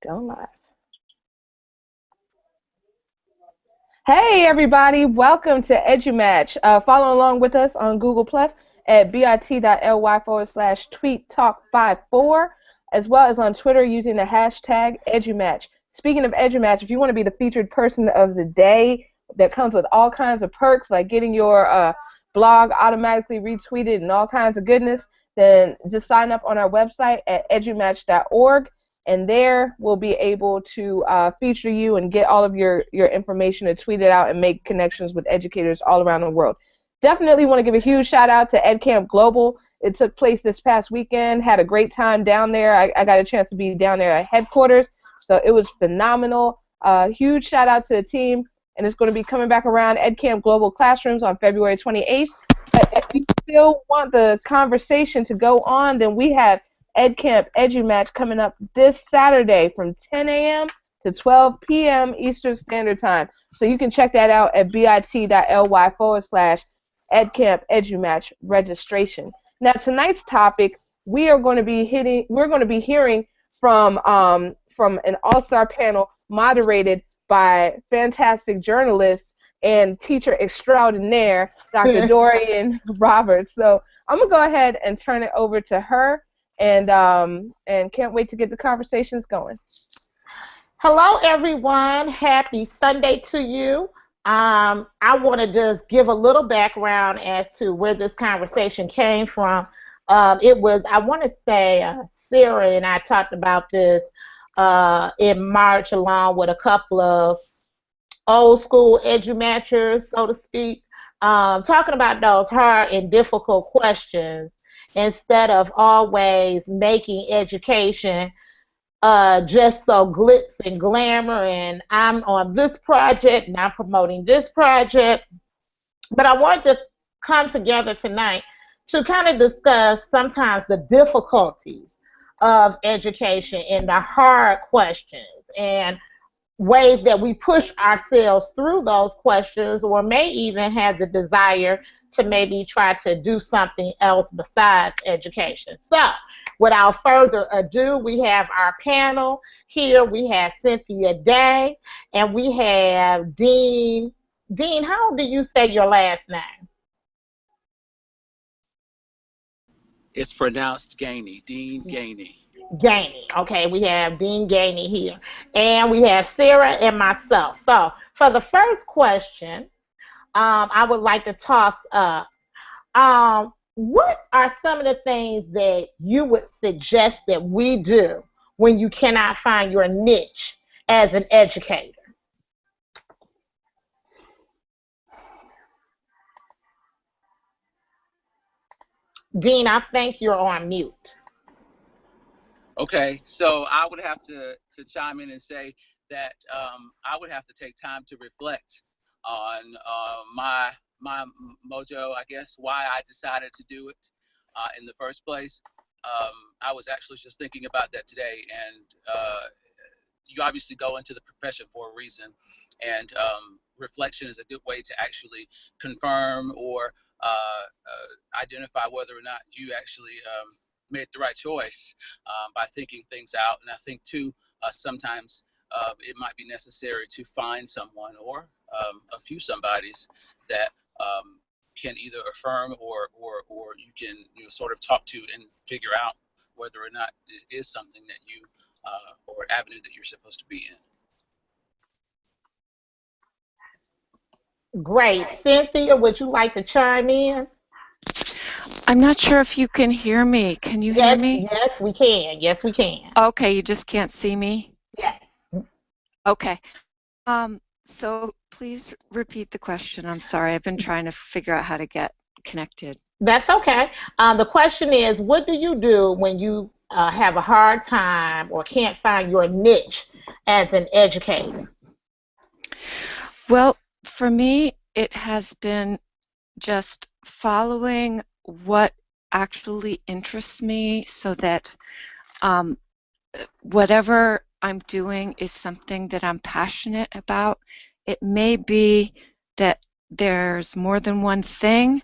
Going live. Hey everybody, welcome to EduMatch. Follow along with us on Google Plus at bit.ly/tweettalk54, as well as on Twitter using the hashtag EduMatch. Speaking of EduMatch, if you want to be the featured person of the day, that comes with all kinds of perks like getting your blog automatically retweeted and all kinds of goodness, then just sign up on our website at edumatch.org. And there we'll be able to feature you and get all of your information and tweet it out and make connections with educators all around the world. Definitely want to give a huge shout out to EdCamp Global. It took place this past weekend. Had a great time down there. I got a chance to be down there at headquarters, so it was phenomenal. Huge shout out to the team, and it's going to be coming back around EdCamp Global Classrooms on February 28th. But if you still want the conversation to go on, then we have EdCamp EduMatch coming up this Saturday from 10 a.m. to 12 p.m. Eastern Standard Time. So you can check that out at bit.ly/EdCamp EduMatch registration. Now tonight's topic, we're going to be hearing from an all-star panel moderated by fantastic journalist and teacher extraordinaire, Dr. Dorian Roberts. So I'm going to go ahead and turn it over to her. And can't wait to get the conversations going. Hello, everyone. Happy Sunday to you. I want to just give a little background as to where this conversation came from. It was, I want to say, Sarah and I talked about this in March along with a couple of old school edu-matchers, so to speak, talking about those hard and difficult questions, instead of always making education just so glitz and glamour and I'm on this project and I'm promoting this project. But I want to come together tonight to kind of discuss sometimes the difficulties of education and the hard questions and ways that we push ourselves through those questions, or may even have the desire to maybe try to do something else besides education. So without further ado, we have our panel here. We have Cynthia Day, and we have Dene. Dene, how do you say your last name? It's pronounced Gainey, Dene Gainey. Gainey. Okay, we have Dene Gainey here. And we have Sarah and myself. So for the first question, I would like to toss up, what are some of the things that you would suggest that we do when you cannot find your niche as an educator? Dene, I think you're on mute. Okay, so I would have to chime in and say that I would have to take time to reflect on my mojo, I guess, why I decided to do it in the first place. I was actually just thinking about that today, and you obviously go into the profession for a reason, and reflection is a good way to actually confirm or identify whether or not you actually made the right choice by thinking things out. And I think too, sometimes it might be necessary to find someone or a few somebodies that can either affirm or you can sort of talk to and figure out whether or not it is something that you or avenue that you're supposed to be in. Great. Cynthia, would you like to chime in? I'm not sure if you can hear me. Can you hear me? Yes, we can. Yes, we can. Okay, you just can't see me? Yes. Okay. So please repeat the question. I'm sorry. I've been trying to figure out how to get connected. That's okay. The question is, what do you do when you have a hard time or can't find your niche as an educator? Well, for me, it has been just following what actually interests me, so that whatever I'm doing is something that I'm passionate about. It may be that there's more than one thing,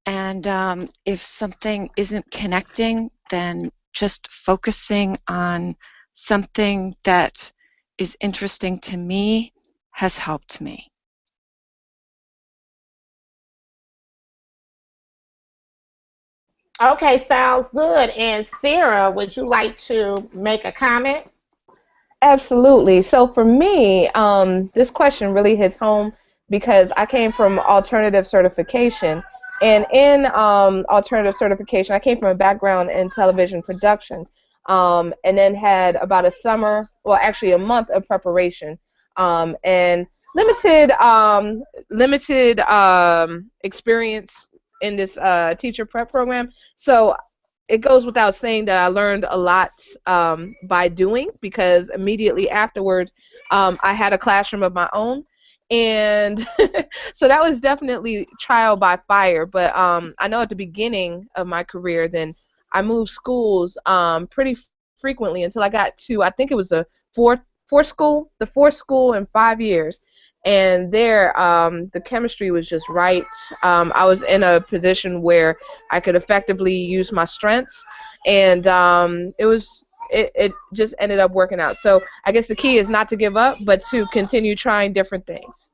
and if something isn't connecting, then just focusing on something that is interesting to me has helped me. Okay, sounds good. And Sarah, would you like to make a comment? Absolutely. So for me, this question really hits home because I came from alternative certification. And in alternative certification, I came from a background in television production, and then had about a summer, well, actually a month of preparation, and limited experience in this teacher prep program. So it goes without saying that I learned a lot by doing, because immediately afterwards I had a classroom of my own. And so that was definitely trial by fire. But I know at the beginning of my career, then I moved schools pretty frequently until I got to, I think it was the fourth school in 5 years. And there, the chemistry was just right. I was in a position where I could effectively use my strengths, and it just ended up working out. So I guess the key is not to give up, but to continue trying different things.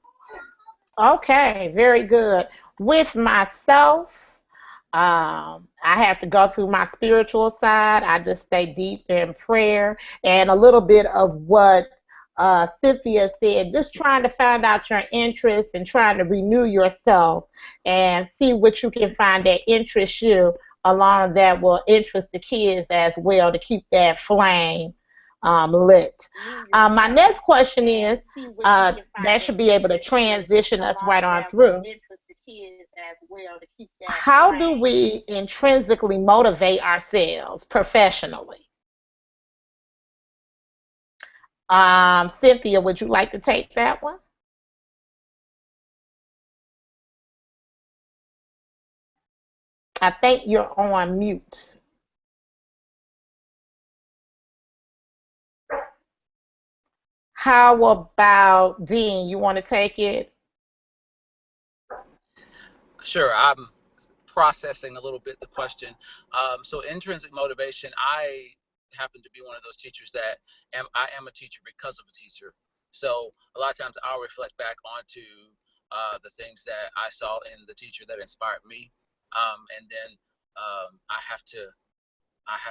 Okay, very good. With myself, I have to go through my spiritual side. I just stay deep in prayer and a little bit of what Cynthia said, just trying to find out your interests and trying to renew yourself and see what you can find that interests you along that will interest the kids as well to keep that flame lit. My next question is, that should be able to transition us right on through. How do we intrinsically motivate ourselves professionally? Cynthia, would you like to take that one? I think you're on mute. How about Dean? You want to take it? Sure, I'm processing a little bit the question. So intrinsic motivation, I happen to be one of those teachers that I am a teacher because of a teacher. So a lot of times I'll reflect back onto the things that I saw in the teacher that inspired me, and then I have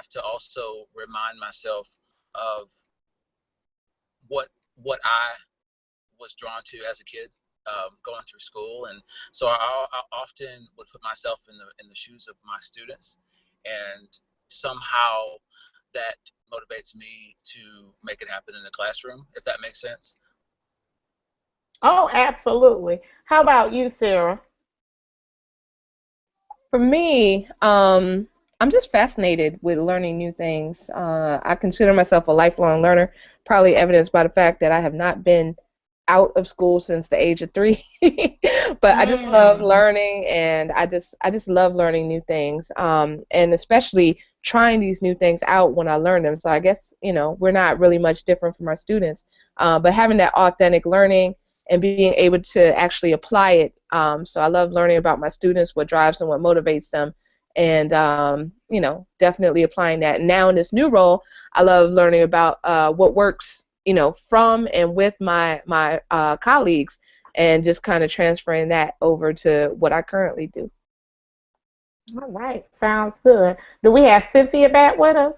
to also remind myself of what I was drawn to as a kid, going through school. And so I often would put myself in the shoes of my students, and somehow that motivates me to make it happen in the classroom, if that makes sense. Oh, absolutely. How about you, Sarah? For me, I'm just fascinated with learning new things. I consider myself a lifelong learner, probably evidenced by the fact that I have not been out of school since the age of 3. But I just love Mm. learning, and I just love learning new things, and especially trying these new things out when I learn them. So I guess, we're not really much different from our students, but having that authentic learning and being able to actually apply it. So I love learning about my students, what drives them, what motivates them, and definitely applying that. Now in this new role, I love learning about what works, from and with my colleagues, and just kind of transferring that over to what I currently do. All right, sounds good. Do we have Cynthia back with us?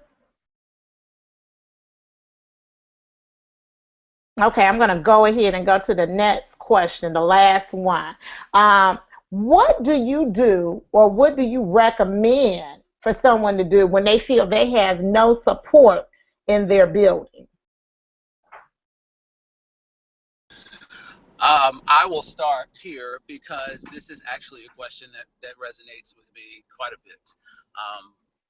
Okay, I'm going to go ahead and go to the next question, the last one. What do you do, or what do you recommend for someone to do when they feel they have no support in their building? I will start here because this is actually a question that resonates with me quite a bit.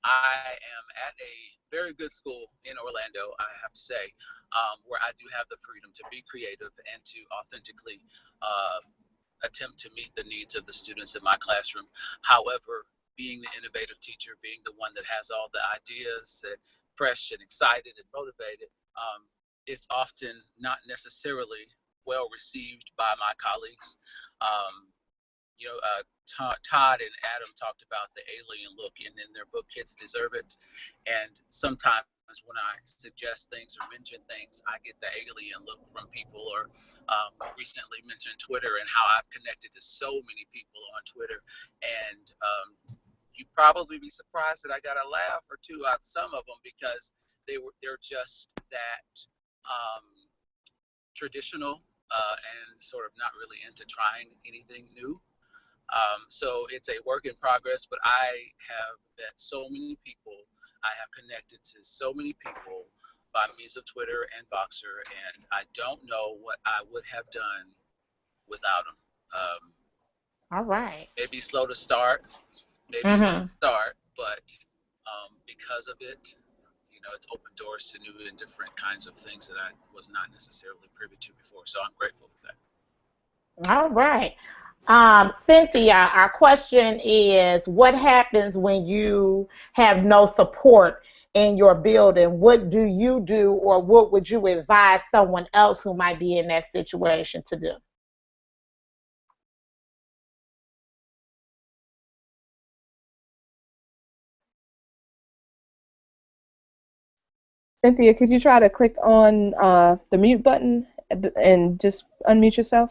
I am at a very good school in Orlando, I have to say, where I do have the freedom to be creative and to authentically attempt to meet the needs of the students in my classroom. However, being the innovative teacher, being the one that has all the ideas, and fresh and excited and motivated, it's often not necessarily well received by my colleagues. Um, Todd and Adam talked about the alien look in their book Kids Deserve It, and sometimes when I suggest things or mention things, I get the alien look from people, or recently mentioned Twitter and how I've connected to so many people on Twitter, and you'd probably be surprised that I got a laugh or two out of some of them, because they're just that traditional and sort of not really into trying anything new. So it's a work in progress, but I have met so many people. I have connected to so many people by means of Twitter and Voxer, and I don't know what I would have done without them. All right. Maybe slow to start, but because of it, it's opened doors to new and different kinds of things that I was not necessarily privy to before. So I'm grateful for that. All right. Cynthia, our question is, what happens when you have no support in your building? What do you do, or what would you advise someone else who might be in that situation to do? Cynthia, could you try to click on the mute button and just unmute yourself?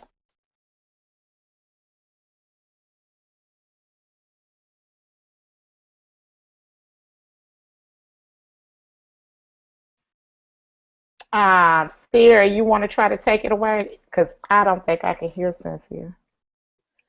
Sarah, you want to try to take it away? Because I don't think I can hear Cynthia.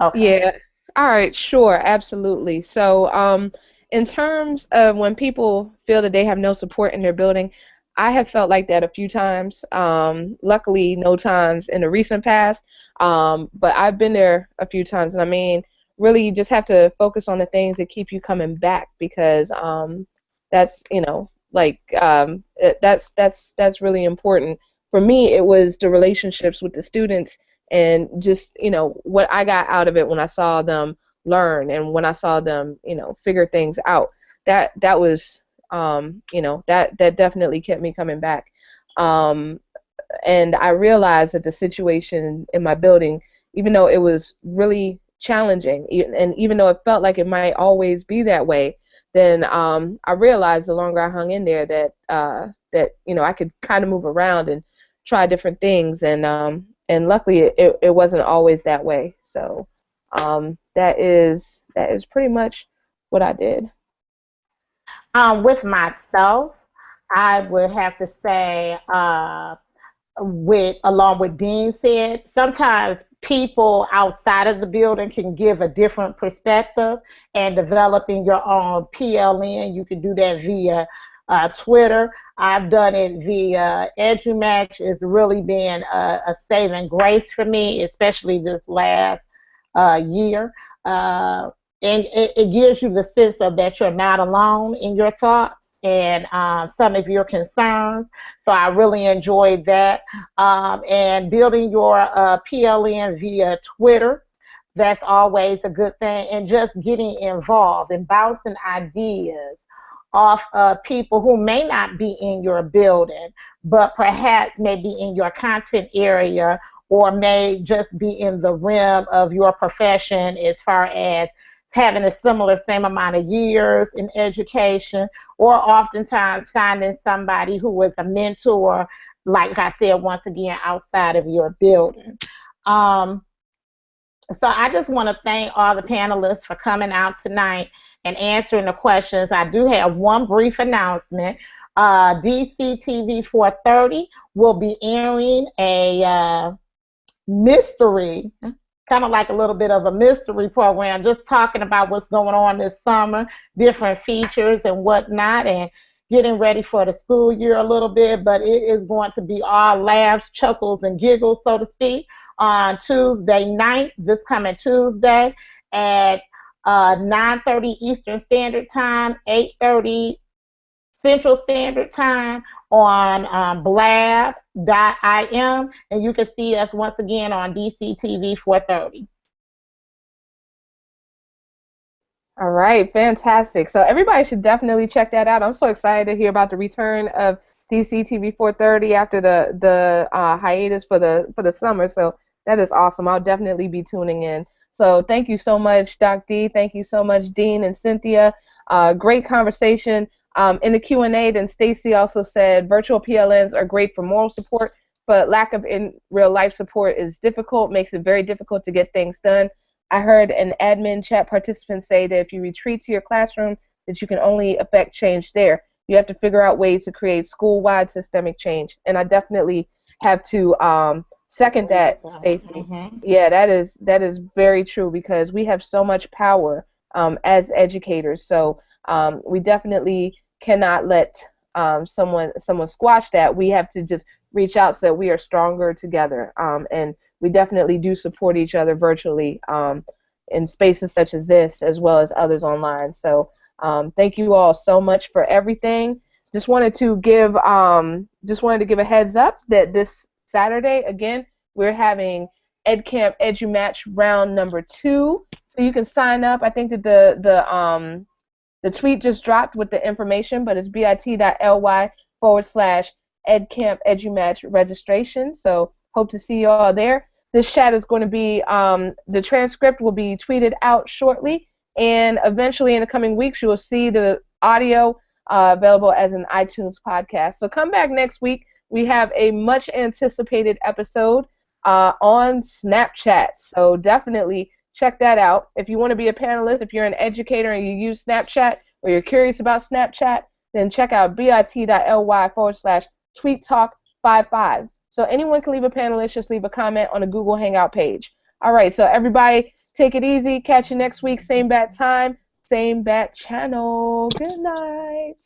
Okay. Yeah. All right. Sure. Absolutely. So, in terms of when people feel that they have no support in their building, I have felt like that a few times. Luckily, no times in the recent past. But I've been there a few times, and I mean, really, you just have to focus on the things that keep you coming back, because that's that's really important. For me, it was the relationships with the students, and just what I got out of it when I saw them learn and when I saw them figure things out. That was that definitely kept me coming back. And I realized that the situation in my building, even though it was really challenging, and even though it felt like it might always be that way, then I realized the longer I hung in there that I could kind of move around and try different things, and luckily it wasn't always that way. So that is pretty much what I did. With myself, I would have to say, along with Dean said, sometimes people outside of the building can give a different perspective, and developing your own PLN, you can do that via Twitter. I've done it via EduMatch. It's really been a saving grace for me, especially this last year. And it gives you the sense of that you're not alone in your thoughts and some of your concerns. So I really enjoyed that. And building your PLN via Twitter, that's always a good thing. And just getting involved and bouncing ideas off of people who may not be in your building, but perhaps may be in your content area, or may just be in the realm of your profession, as far as having a same amount of years in education, or oftentimes finding somebody who was a mentor, like I said, once again, outside of your building. So I just want to thank all the panelists for coming out tonight and answering the questions. I do have one brief announcement. DCTV 430 will be airing a mystery, kind of like a little bit of a mystery program, just talking about what's going on this summer, different features and whatnot, and getting ready for the school year a little bit. But it is going to be all laughs, chuckles, and giggles, so to speak, on Tuesday night, this coming Tuesday at 9:30 Eastern Standard Time, 8:30 Central Standard Time on blab.im, and you can see us once again on DCTV 430. All right, fantastic. So everybody should definitely check that out. I'm so excited to hear about the return of DCTV 430 after the hiatus for the summer. So that is awesome. I'll definitely be tuning in. So thank you so much, Doc D. Thank you so much, Dean and Cynthia. Great conversation. In the Q&A, then Stacy also said virtual PLNs are great for moral support, but lack of in real life support is difficult, makes it very difficult to get things done. I heard an admin chat participant say that if you retreat to your classroom, that you can only affect change there. You have to figure out ways to create school-wide systemic change. And I definitely have to second that, Stacy. Yeah, that is very true because we have so much power as educators. So we definitely cannot let someone squash that. We have to just reach out so that we are stronger together. And we definitely do support each other virtually in spaces such as this, as well as others online. So thank you all so much for everything. Just wanted to give a heads up that this Saturday, again, we're having EdCamp EduMatch round number 2. So you can sign up. I think that the tweet just dropped with the information, but it's bit.ly/EdCamp EduMatch registration. So hope to see you all there. This chat is going to be, the transcript will be tweeted out shortly, and eventually in the coming weeks you will see the audio available as an iTunes podcast. So come back next week. We have a much anticipated episode on Snapchat. So definitely check that out. If you want to be a panelist, if you're an educator and you use Snapchat or you're curious about Snapchat, then check out bit.ly/tweettalk55. So anyone can leave a panelist, just leave a comment on the Google Hangout page. All right, so everybody take it easy. Catch you next week. Same bat time, same bat channel. Good night.